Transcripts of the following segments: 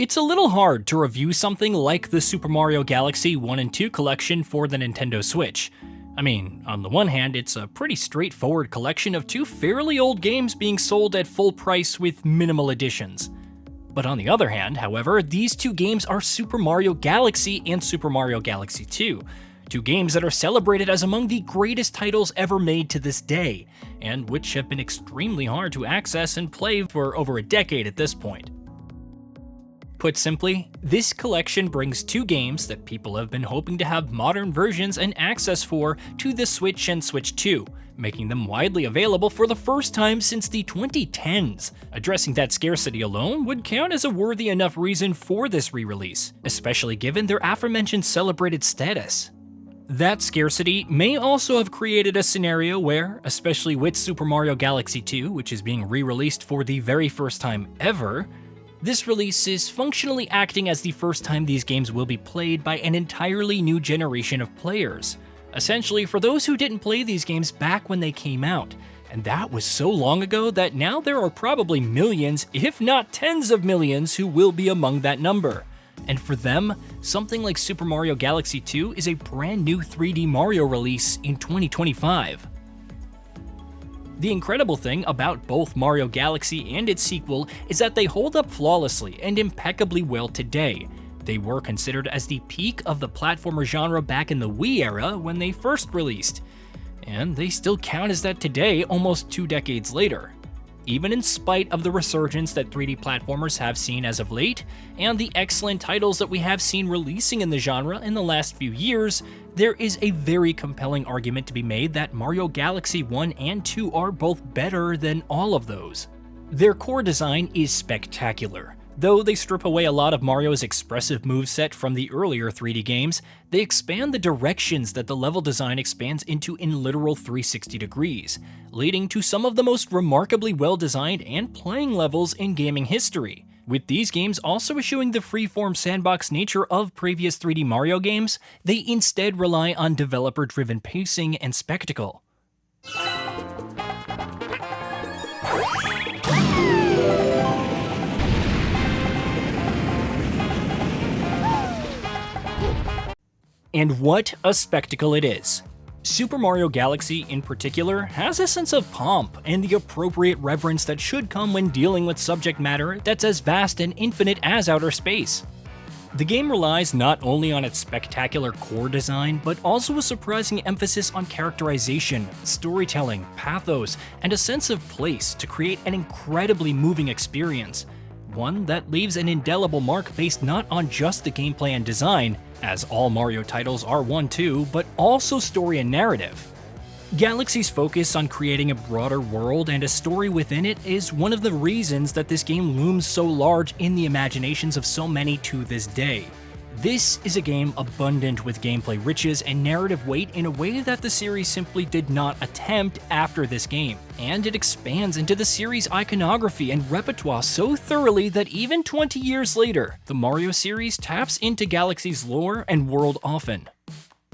It's a little hard to review something like the Super Mario Galaxy 1 and 2 collection for the Nintendo Switch. I mean, on the one hand, it's a pretty straightforward collection of two fairly old games being sold at full price with minimal additions. But on the other hand, however, these two games are Super Mario Galaxy and Super Mario Galaxy 2, two games that are celebrated as among the greatest titles ever made to this day, and which have been extremely hard to access and play for over a decade at this point. Put simply, this collection brings two games that people have been hoping to have modern versions and access for to the Switch and Switch 2, making them widely available for the first time since the 2010s. Addressing that scarcity alone would count as a worthy enough reason for this re-release, especially given their aforementioned celebrated status. That scarcity may also have created a scenario where, especially with Super Mario Galaxy 2, which is being re-released for the very first time ever, this release is functionally acting as the first time these games will be played by an entirely new generation of players. Essentially, for those who didn't play these games back when they came out, and that was so long ago that now there are probably millions, if not tens of millions, who will be among that number. And for them, something like Super Mario Galaxy 2 is a brand new 3D Mario release in 2025. The incredible thing about both Mario Galaxy and its sequel is that they hold up flawlessly and impeccably well today. They were considered as the peak of the platformer genre back in the Wii era when they first released, and they still count as that today, almost 2 decades later. Even in spite of the resurgence that 3D platformers have seen as of late, and the excellent titles that we have seen releasing in the genre in the last few years, there is a very compelling argument to be made that Mario Galaxy 1 and 2 are both better than all of those. Their core design is spectacular. Though they strip away a lot of Mario's expressive moveset from the earlier 3D games, they expand the directions that the level design expands into in literal 360 degrees, leading to some of the most remarkably well-designed and playing levels in gaming history. With these games also eschewing the free-form sandbox nature of previous 3D Mario games, they instead rely on developer-driven pacing and spectacle. And what a spectacle it is. Super Mario Galaxy in particular has a sense of pomp and the appropriate reverence that should come when dealing with subject matter that's as vast and infinite as outer space. The game relies not only on its spectacular core design, but also a surprising emphasis on characterization, storytelling, pathos, and a sense of place to create an incredibly moving experience. One that leaves an indelible mark based not on just the gameplay and design, as all Mario titles are one too, but also story and narrative. Galaxy's focus on creating a broader world and a story within it is one of the reasons that this game looms so large in the imaginations of so many to this day. This is a game abundant with gameplay riches and narrative weight in a way that the series simply did not attempt after this game, and it expands into the series' iconography and repertoire so thoroughly that even 20 years later, the Mario series taps into Galaxy's lore and world often.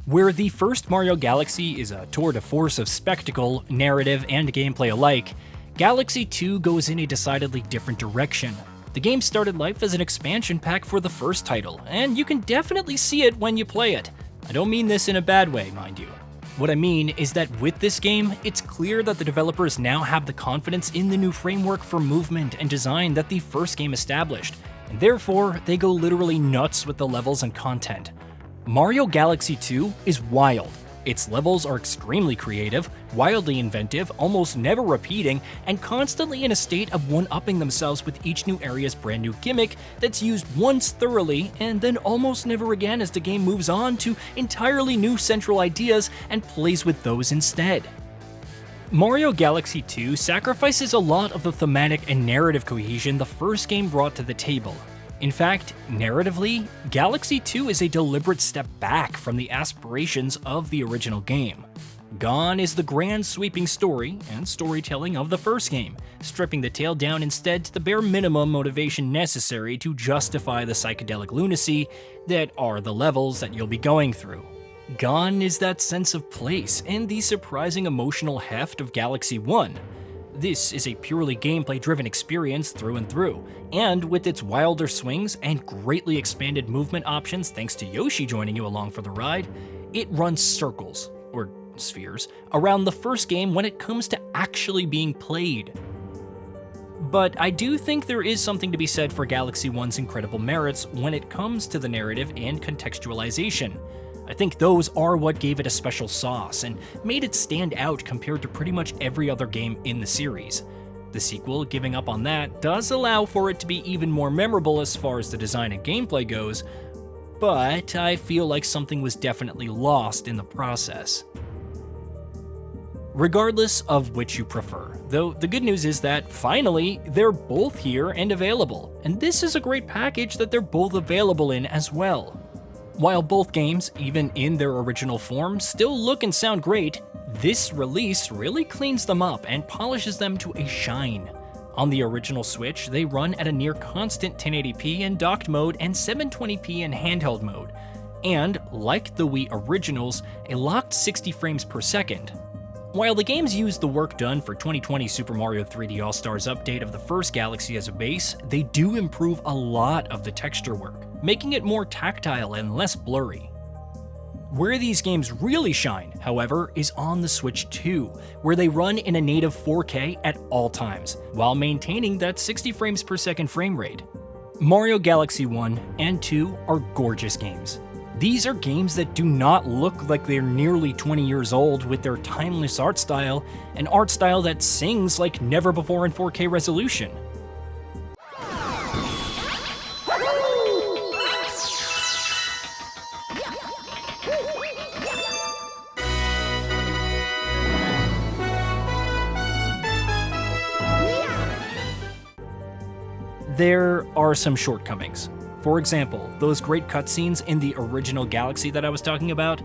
Where the first Mario Galaxy is a tour de force of spectacle, narrative, and gameplay alike, Galaxy 2 goes in a decidedly different direction. The game started life as an expansion pack for the first title, and you can definitely see it when you play it. I don't mean this in a bad way, mind you. What I mean is that with this game, it's clear that the developers now have the confidence in the new framework for movement and design that the first game established, and therefore they go literally nuts with the levels and content. Mario Galaxy 2 is wild. Its levels are extremely creative, wildly inventive, almost never repeating, and constantly in a state of one-upping themselves with each new area's brand new gimmick that's used once thoroughly and then almost never again as the game moves on to entirely new central ideas and plays with those instead. Mario Galaxy 2 sacrifices a lot of the thematic and narrative cohesion the first game brought to the table. In fact, narratively, Galaxy 2 is a deliberate step back from the aspirations of the original game. Gone is the grand sweeping story and storytelling of the first game, stripping the tale down instead to the bare minimum motivation necessary to justify the psychedelic lunacy that are the levels that you'll be going through. Gone is that sense of place and the surprising emotional heft of Galaxy 1. This is a purely gameplay-driven experience through and through, and with its wilder swings and greatly expanded movement options thanks to Yoshi joining you along for the ride, it runs circles, or spheres, around the first game when it comes to actually being played. But I do think there is something to be said for Galaxy 1's incredible merits when it comes to the narrative and contextualization. I think those are what gave it a special sauce and made it stand out compared to pretty much every other game in the series. The sequel, giving up on that, does allow for it to be even more memorable as far as the design and gameplay goes, but I feel like something was definitely lost in the process. Regardless of which you prefer, though the good news is that, finally, they're both here and available, and this is a great package that they're both available in as well. While both games, even in their original form, still look and sound great, this release really cleans them up and polishes them to a shine. On the original Switch, they run at a near constant 1080p in docked mode and 720p in handheld mode, and, like the Wii originals, a locked 60 frames per second. While the games use the work done for 2020 Super Mario 3D All-Stars update of the first Galaxy as a base, they do improve a lot of the texture work, making it more tactile and less blurry. Where these games really shine, however, is on the Switch 2, where they run in a native 4K at all times, while maintaining that 60 frames per second frame rate. Mario Galaxy 1 and 2 are gorgeous games. These are games that do not look like they're nearly 20 years old with their timeless art style, an art style that sings like never before in 4K resolution. There are some shortcomings. For example, those great cutscenes in the original Galaxy that I was talking about,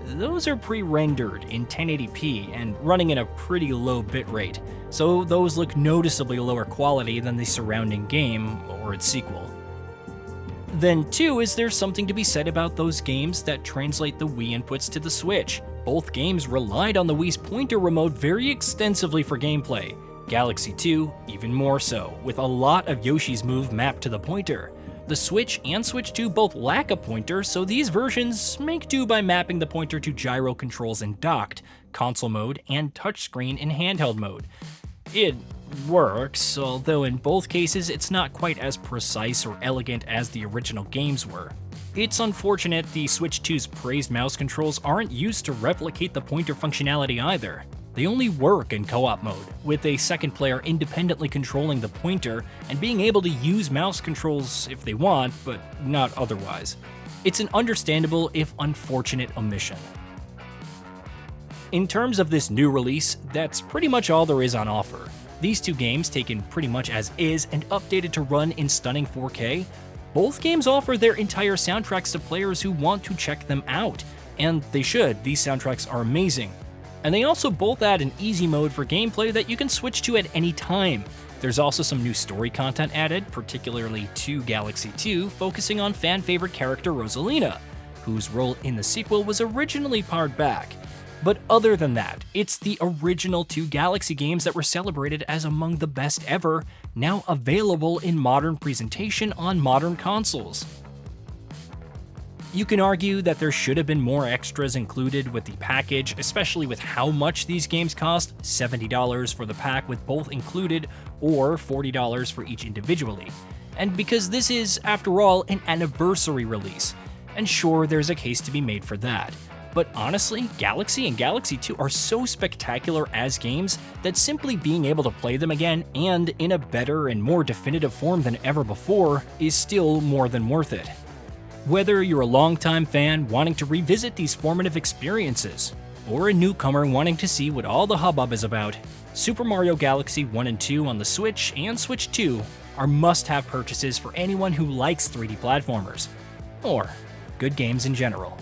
those are pre-rendered in 1080p and running at a pretty low bitrate, so those look noticeably lower quality than the surrounding game or its sequel. Then too, is there something to be said about those games that translate the Wii inputs to the Switch. Both games relied on the Wii's pointer remote very extensively for gameplay. Galaxy 2, even more so, with a lot of Yoshi's move mapped to the pointer. The Switch and Switch 2 both lack a pointer, so these versions make do by mapping the pointer to gyro controls in docked, console mode, and touchscreen in handheld mode. It works, although in both cases it's not quite as precise or elegant as the original games were. It's unfortunate the Switch 2's praised mouse controls aren't used to replicate the pointer functionality either. They only work in co-op mode, with a second player independently controlling the pointer and being able to use mouse controls if they want, but not otherwise. It's an understandable if unfortunate omission. In terms of this new release, that's pretty much all there is on offer. These two games, taken pretty much as is and updated to run in stunning 4K, both games offer their entire soundtracks to players who want to check them out, and they should. These soundtracks are amazing. And they also both add an easy mode for gameplay that you can switch to at any time. There's also some new story content added, particularly to Galaxy 2, focusing on fan-favorite character Rosalina, whose role in the sequel was originally pared back. But other than that, it's the original two Galaxy games that were celebrated as among the best ever, now available in modern presentation on modern consoles. You can argue that there should have been more extras included with the package, especially with how much these games cost, $70 for the pack with both included, or $40 for each individually. And because this is, after all, an anniversary release, and sure, there's a case to be made for that. But honestly, Galaxy and Galaxy 2 are so spectacular as games that simply being able to play them again, and in a better and more definitive form than ever before, is still more than worth it. Whether you're a longtime fan wanting to revisit these formative experiences, or a newcomer wanting to see what all the hubbub is about, Super Mario Galaxy 1 and 2 on the Switch and Switch 2 are must-have purchases for anyone who likes 3D platformers, or good games in general.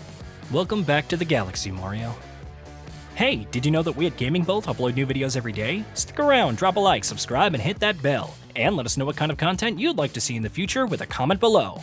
Welcome back to the Galaxy, Mario. Hey, did you know that we at GamingBolt upload new videos every day? Stick around, drop a like, subscribe, and hit that bell. And let us know what kind of content you'd like to see in the future with a comment below.